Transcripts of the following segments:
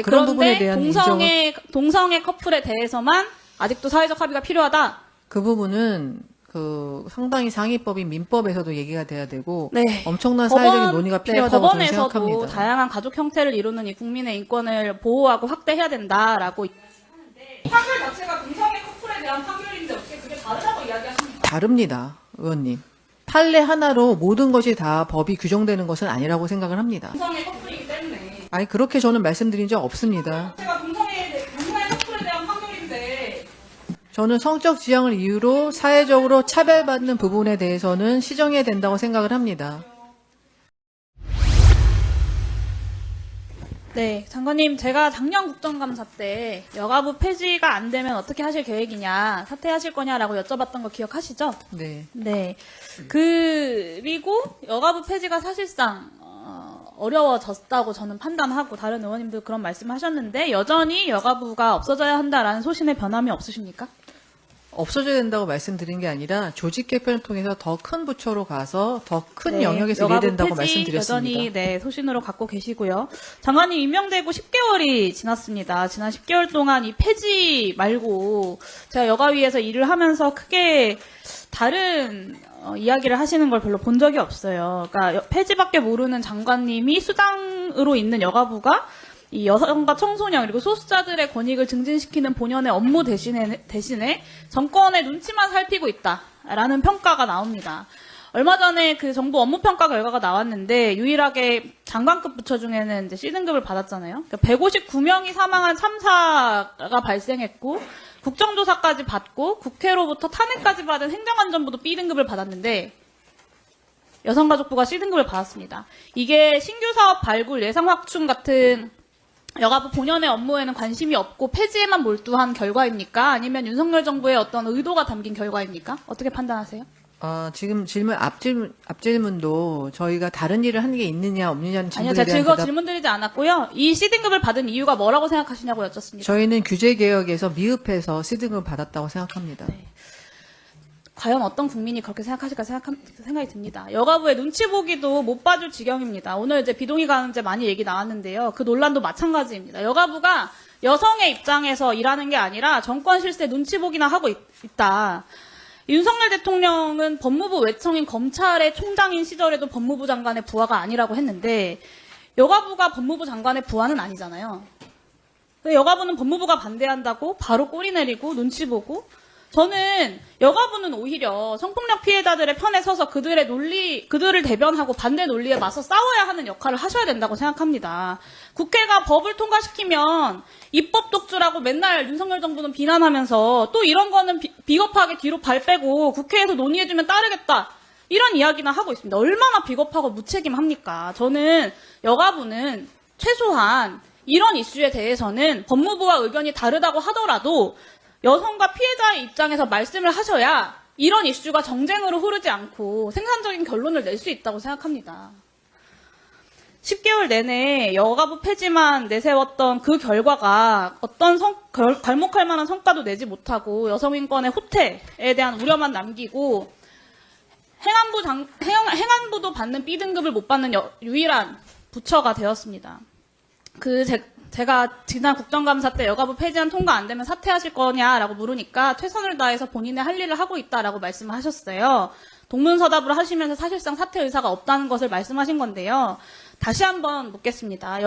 그런 부분에 그런데 대한 동성애 커플에 대해서만 아직도 사회적 합의가 필요하다. 그 부분은 상당히 상위법인 민법에서도 얘기가 돼야 되고 네. 엄청난 사회적인 논의가 필요하다고 저는 법원에서도 생각합니다. 다양한 가족 형태를 이루는 이 국민의 인권을 보호하고 확대해야 된다라고 하는데 판결 자체가 동성애 커플에 대한 판결인데 어떻게 그게 다르다고 이야기하십니까? 다릅니다, 의원님. 판례 하나로 모든 것이 다 법이 규정되는 것은 아니라고 생각을 합니다. 동성애 커플이기 때문에 아니 그렇게 저는 말씀드린 적 없습니다. 제가 동성애 커플에 대한 판결인데 저는 성적 지향을 이유로 사회적으로 차별받는 부분에 대해서는 시정해야 된다고 생각을 합니다. 네, 장관님, 제가 작년 국정감사 때 여가부 폐지가 안 되면 어떻게 하실 계획이냐, 사퇴하실 거냐라고 여쭤봤던 거 기억하시죠? 네. 네. 그리고 여가부 폐지가 사실상 어려워졌다고 저는 판단하고 다른 의원님도 그런 말씀하셨는데 여전히 여가부가 없어져야 한다라는 소신에 변함이 없으십니까? 없어져야 된다고 말씀드린 게 아니라 조직 개편을 통해서 더 큰 부처로 가서 더 큰 네, 영역에서 일해야 여가부 된다고 폐지 말씀드렸습니다. 여전히 소신으로 갖고 계시고요. 장관님 임명되고 10개월이 지났습니다. 지난 10개월 동안 이 폐지 말고 제가 여가위에서 일을 하면서 크게 다른 이야기를 하시는 걸 별로 본 적이 없어요. 그러니까 폐지밖에 모르는 장관님이 수장으로 있는 여가부가 이 여성과 청소년 그리고 소수자들의 권익을 증진시키는 본연의 업무 대신에 정권의 눈치만 살피고 있다라는 평가가 나옵니다. 얼마 전에 그 정부 업무 평가 결과가 나왔는데 유일하게 장관급 부처 중에는 이제 C등급을 받았잖아요. 그러니까 159명이 사망한 참사가 발생했고 국정조사까지 받고 국회로부터 탄핵까지 받은 행정안전부도 B등급을 받았는데 여성가족부가 C등급을 받았습니다. 이게 신규 사업 발굴, 예산 확충 같은 여가부 본연의 업무에는 관심이 없고 폐지에만 몰두한 결과입니까? 아니면 윤석열 정부의 어떤 의도가 담긴 결과입니까? 어떻게 판단하세요? 지금 앞질문도 저희가 다른 일을 하는 게 있느냐 없느냐는 아니요, 질문에 제가 대한 즐거워 대답. 질문 드리지 않았고요. 이 C등급을 받은 이유가 뭐라고 생각하시냐고 여쭙습니다. 저희는 규제개혁에서 미흡해서 C등급을 받았다고 생각합니다. 네. 과연 어떤 국민이 그렇게 생각하실까 생각이 듭니다. 여가부의 눈치 보기도 못 봐줄 지경입니다. 오늘 이제 비동의 가늠제 많이 얘기 나왔는데요. 그 논란도 마찬가지입니다. 여가부가 여성의 입장에서 일하는 게 아니라 정권 실세 눈치 보기나 하고 있다. 윤석열 대통령은 법무부 외청인 검찰의 총장인 시절에도 법무부 장관의 부하가 아니라고 했는데 여가부가 법무부 장관의 부하는 아니잖아요. 여가부는 법무부가 반대한다고 바로 꼬리 내리고 눈치 보고 저는 여가부는 오히려 성폭력 피해자들의 편에 서서 그들을 대변하고 반대 논리에 맞서 싸워야 하는 역할을 하셔야 된다고 생각합니다. 국회가 법을 통과시키면 입법 독주라고 맨날 윤석열 정부는 비난하면서 또 이런 거는 비겁하게 뒤로 발 빼고 국회에서 논의해주면 따르겠다. 이런 이야기나 하고 있습니다. 얼마나 비겁하고 무책임합니까? 저는 여가부는 최소한 이런 이슈에 대해서는 법무부와 의견이 다르다고 하더라도 여성과 피해자의 입장에서 말씀을 하셔야 이런 이슈가 정쟁으로 흐르지 않고 생산적인 결론을 낼 수 있다고 생각합니다. 10개월 내내 여가부 폐지만 내세웠던 그 결과가 어떤 괄목할 만한 성과도 내지 못하고 여성인권의 후퇴에 대한 우려만 남기고 행안부도 받는 B등급을 못 받는 유일한 부처가 되었습니다. 제가 지난 국정감사 때 여가부 폐지안 통과 안 되면 사퇴하실 거냐라고 물으니까 최선을 다해서 본인의 할 일을 하고 있다라고 말씀을 하셨어요. 동문서답을 하시면서 사실상 사퇴 의사가 없다는 것을 말씀하신 건데요. 다시 한번 묻겠습니다.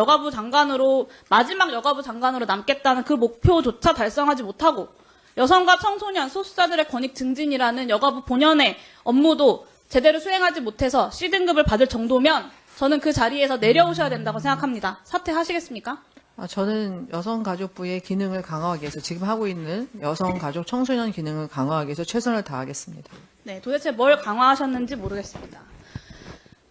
마지막 여가부 장관으로 남겠다는 그 목표조차 달성하지 못하고 여성과 청소년, 소수자들의 권익 증진이라는 여가부 본연의 업무도 제대로 수행하지 못해서 C등급을 받을 정도면 저는 그 자리에서 내려오셔야 된다고 생각합니다. 사퇴하시겠습니까? 저는 여성가족부의 기능을 강화하기 위해서 지금 하고 있는 여성가족 청소년 기능을 강화하기 위해서 최선을 다하겠습니다. 네, 도대체 뭘 강화하셨는지 모르겠습니다.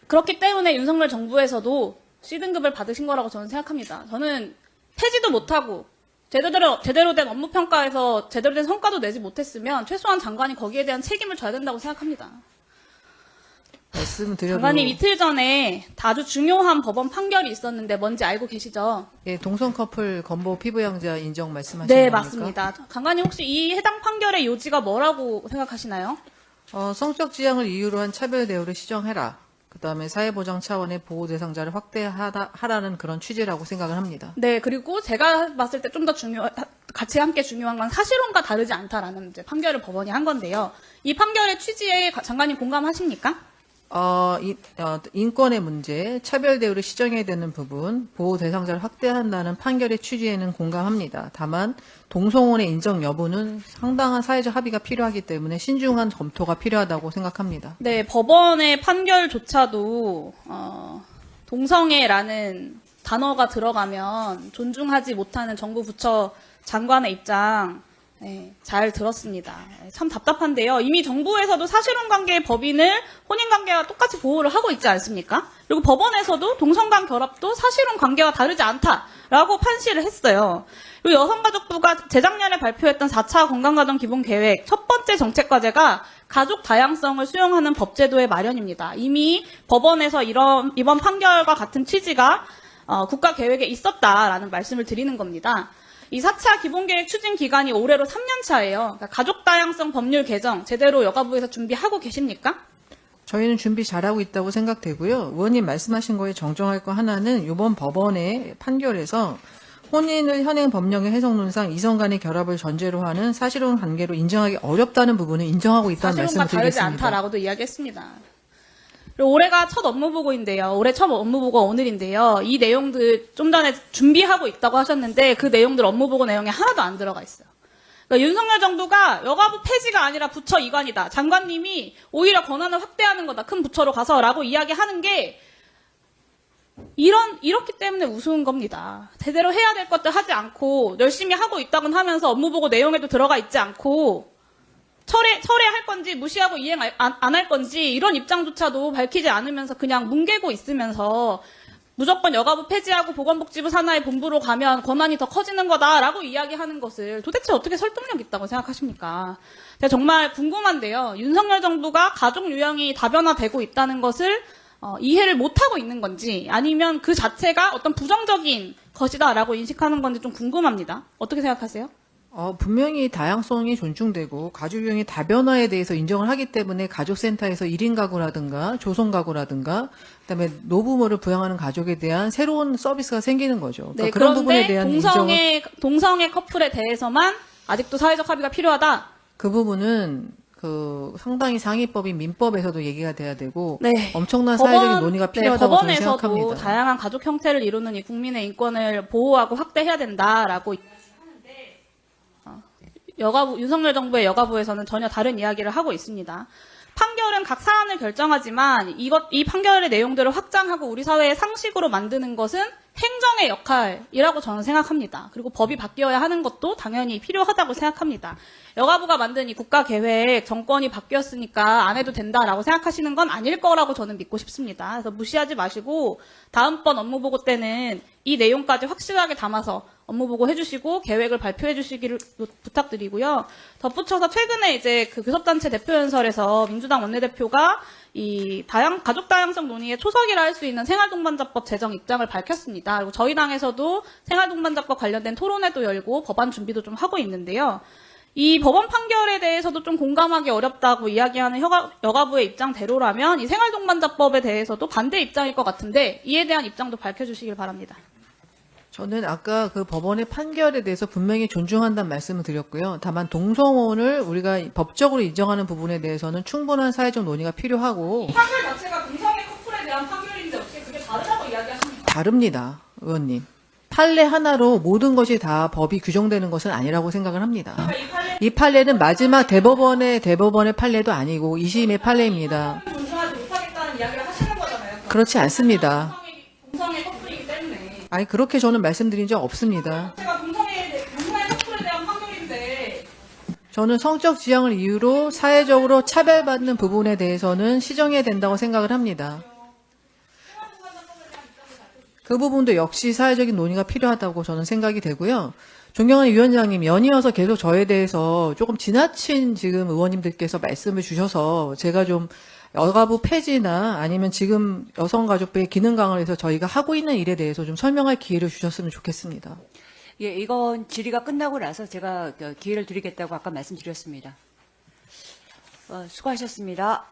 그렇기 때문에 윤석열 정부에서도 C등급을 받으신 거라고 저는 생각합니다. 저는 폐지도 못하고 제대로 된 업무 평가에서 제대로 된 성과도 내지 못했으면 최소한 장관이 거기에 대한 책임을 져야 된다고 생각합니다. 말씀드려도 장관님 이틀 전에 아주 중요한 법원 판결이 있었는데 뭔지 알고 계시죠? 예, 동성 커플 건보 피부양자 인정 말씀하시는 네, 겁니까? 맞습니다. 장관님 혹시 이 해당 판결의 요지가 뭐라고 생각하시나요? 성적 지향을 이유로 한 차별 대우를 시정해라. 그다음에 사회보장 차원의 보호 대상자를 확대하라는 그런 취지라고 생각을 합니다. 네, 그리고 제가 봤을 때 좀 더 같이 함께 중요한 건 사실혼과 다르지 않다라는 이제 판결을 법원이 한 건데요. 이 판결의 취지에 장관님 공감하십니까? 인권의 문제, 차별 대우를 시정해야 되는 부분, 보호 대상자를 확대한다는 판결의 취지에는 공감합니다. 다만 동성혼의 인정 여부는 상당한 사회적 합의가 필요하기 때문에 신중한 검토가 필요하다고 생각합니다. 네, 법원의 판결조차도 동성애라는 단어가 들어가면 존중하지 못하는 정부 부처 장관의 입장 네, 잘 들었습니다. 참 답답한데요. 이미 정부에서도 사실혼 관계의 법인을 혼인 관계와 똑같이 보호를 하고 있지 않습니까? 그리고 법원에서도 동성간 결합도 사실혼 관계와 다르지 않다라고 판시를 했어요. 그리고 여성가족부가 재작년에 발표했던 4차 건강가정 기본계획 첫 번째 정책과제가 가족 다양성을 수용하는 법제도의 마련입니다. 이미 법원에서 이번 판결과 같은 취지가 국가계획에 있었다라는 말씀을 드리는 겁니다. 이 4차 기본계획 추진 기간이 올해로 3년 차예요. 그러니까 가족 다양성 법률 개정 제대로 여가부에서 준비하고 계십니까? 저희는 준비 잘하고 있다고 생각되고요. 의원님 말씀하신 거에 정정할 거 하나는 이번 법원의 판결에서 혼인을 현행 법령의 해석론상 이성 간의 결합을 전제로 하는 사실혼 관계로 인정하기 어렵다는 부분을 인정하고 있다는 말씀을 사실혼과 다르지 드리겠습니다. 않다라고도 이야기했습니다. 그리고 올해가 첫 업무보고인데요. 올해 첫 업무보고가 오늘인데요. 이 내용들 좀 전에 준비하고 있다고 하셨는데 그 내용들 업무보고 내용에 하나도 안 들어가 있어요. 그러니까 윤석열 정부가 여가부 폐지가 아니라 부처 이관이다. 장관님이 오히려 권한을 확대하는 거다. 큰 부처로 가서라고 이야기하는 게 이렇기 때문에 우스운 겁니다. 제대로 해야 될 것들 하지 않고 열심히 하고 있다곤 하면서 업무보고 내용에도 들어가 있지 않고 철회할 건지 무시하고 이행 안 할 건지 이런 입장조차도 밝히지 않으면서 그냥 뭉개고 있으면서 무조건 여가부 폐지하고 보건복지부 산하의 본부로 가면 권한이 더 커지는 거다라고 이야기하는 것을 도대체 어떻게 설득력 있다고 생각하십니까? 제가 정말 궁금한데요. 윤석열 정부가 가족 유형이 다변화되고 있다는 것을 이해를 못하고 있는 건지 아니면 그 자체가 어떤 부정적인 것이다라고 인식하는 건지 좀 궁금합니다. 어떻게 생각하세요? 분명히 다양성이 존중되고 가족 유형의 다변화에 대해서 인정을 하기 때문에 가족센터에서 1인 가구라든가 조성 가구라든가 그다음에 노부모를 부양하는 가족에 대한 새로운 서비스가 생기는 거죠. 그러니까 네, 그런 그런데 부분에 대한 인정을 동성애 커플에 대해서만 아직도 사회적 합의가 필요하다. 그 부분은 상당히 상위법인 민법에서도 얘기가 돼야 되고 네. 엄청난 사회적인 논의가 필요하다고 저는 법원에서도 생각합니다. 다양한 가족 형태를 이루는 이 국민의 인권을 보호하고 확대해야 된다라고 윤석열 정부의 여가부에서는 전혀 다른 이야기를 하고 있습니다. 판결은 각 사안을 결정하지만 이 판결의 내용들을 확장하고 우리 사회의 상식으로 만드는 것은 행정의 역할이라고 저는 생각합니다. 그리고 법이 바뀌어야 하는 것도 당연히 필요하다고 생각합니다. 여가부가 만든 이 국가계획 정권이 바뀌었으니까 안 해도 된다라고 생각하시는 건 아닐 거라고 저는 믿고 싶습니다. 그래서 무시하지 마시고 다음번 업무보고 때는 이 내용까지 확실하게 담아서 업무보고 해주시고 계획을 발표해 주시기를 부탁드리고요. 덧붙여서 최근에 이제 그 교섭단체 대표연설에서 민주당 원내대표가 이 가족 다양성 논의의 초석이라 할 수 있는 생활동반자법 제정 입장을 밝혔습니다. 그리고 저희 당에서도 생활동반자법 관련된 토론회도 열고 법안 준비도 좀 하고 있는데요. 이 법원 판결에 대해서도 좀 공감하기 어렵다고 이야기하는 여가부의 입장대로라면 이 생활동반자법에 대해서도 반대 입장일 것 같은데 이에 대한 입장도 밝혀주시길 바랍니다. 저는 아까 그 법원의 판결에 대해서 분명히 존중한다는 말씀을 드렸고요. 다만 동성혼을 우리가 법적으로 인정하는 부분에 대해서는 충분한 사회적 논의가 필요하고 이 판결 자체가 동성애 커플에 대한 판결인데 어떻게 그게 다르다고 이야기하십니까? 다릅니다, 의원님. 판례 하나로 모든 것이 다 법이 규정되는 것은 아니라고 생각을 합니다. 이 판례는 마지막 대법원의 판례도 아니고 2심의 판례입니다. 존중하지 못하겠다는 이야기를 하시는 거잖아요. 그렇지 않습니다. 동성애 커플이기 때문에. 아니 그렇게 저는 말씀드린 적 없습니다. 제가 동성애 커플에 대한 판결인데 저는 성적 지향을 이유로 사회적으로 차별받는 부분에 대해서는 시정해야 된다고 생각을 합니다. 그 부분도 역시 사회적인 논의가 필요하다고 저는 생각이 되고요. 존경하는 위원장님, 연이어서 계속 저에 대해서 조금 지나친 지금 의원님들께서 말씀을 주셔서 제가 좀 여가부 폐지나 아니면 지금 여성가족부의 기능 강화를 해서 저희가 하고 있는 일에 대해서 좀 설명할 기회를 주셨으면 좋겠습니다. 예, 이건 질의가 끝나고 나서 제가 기회를 드리겠다고 아까 말씀드렸습니다. 수고하셨습니다.